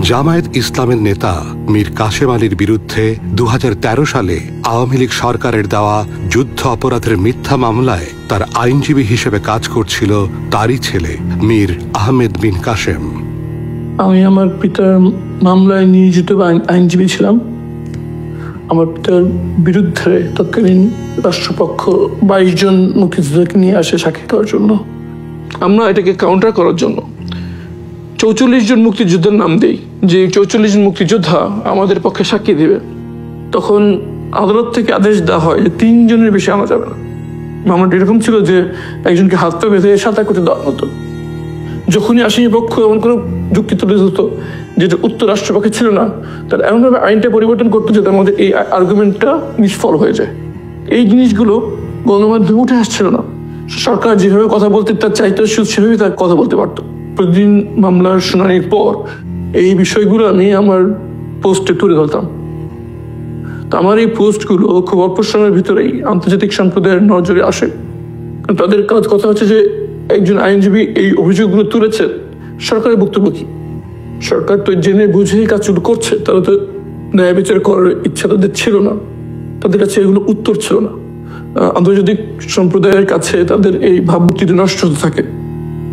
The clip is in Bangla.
জামায়াত ইসলামের নেতা মীর কাশেম আলীর বিরুদ্ধে 2013 সালে আওয়ামী লীগ সরকারের দেওয়া যুদ্ধ অপরাধের মিথ্যা মামলায় তার আইনজীবী হিসেবে কাজ করছিল তারই ছেলে মীর আহমেদ বিন কাশেম। আমি আমার পিতার মামলায় নিয়োজিত আইনজীবী ছিলাম। আমার পিতার বিরুদ্ধে তৎকালীন রাষ্ট্রপক্ষ 22 জন মুক্তিযোদ্ধাকে নিয়ে আসে সাক্ষী দেওয়ার জন্য। আমরা এটাকে কাউন্টার করার জন্য 44 জন মুক্তিযোদ্ধার নাম দেই, যে 44 জন মুক্তিযোদ্ধা আমাদের পক্ষে সাক্ষী দেবে। তখন আদালত থেকে আদেশ দেওয়া হয় যে 3 জনের বেশি আনা যাবে না। মামলাটা এরকম ছিল যে একজনকে হাত পা বেঁধে সাঁতার করতে দেওয়া হতো। যখনই আসামি পক্ষ এমন কোনো যুক্তি তুলে ধরতো যেটা উত্তর রাষ্ট্রপক্ষে ছিল না, তার এমনভাবে আইনটা পরিবর্তন করতো যাতে আমাদের এই আর্গুমেন্টটা নিষ্ফল হয়ে যায়। এই জিনিসগুলো গণমাধ্যমে উঠে আসছিল না। সরকার যেভাবে কথা বলতে তার চাইতে সেভাবেই তার কথা বলতে পারতো। প্রতিদিন মামলার শুনানির পর এই বিষয়গুলো আমি আমার পোস্টে তুলে ধরতাম। তো আমার এই পোস্টগুলো খুব অল্প সময়ের ভিতরেই আন্তর্জাতিক সম্প্রদায়ের নজরে আসে। তাদের কথা হচ্ছে যে একজন আইনজীবী এই অভিযোগগুলো তুলেছে, সরকারের বক্তব্য কি? সরকার তো জেনে বুঝেই কাজগুলো করছে, তারা তো ন্যায় বিচার করার ইচ্ছা তাদের ছিল না, তাদের কাছে এগুলো উত্তর ছিল না। আন্তর্জাতিক সম্প্রদায়ের কাছে তাদের এই ভাবমূর্তিটা নষ্ট হতে থাকে।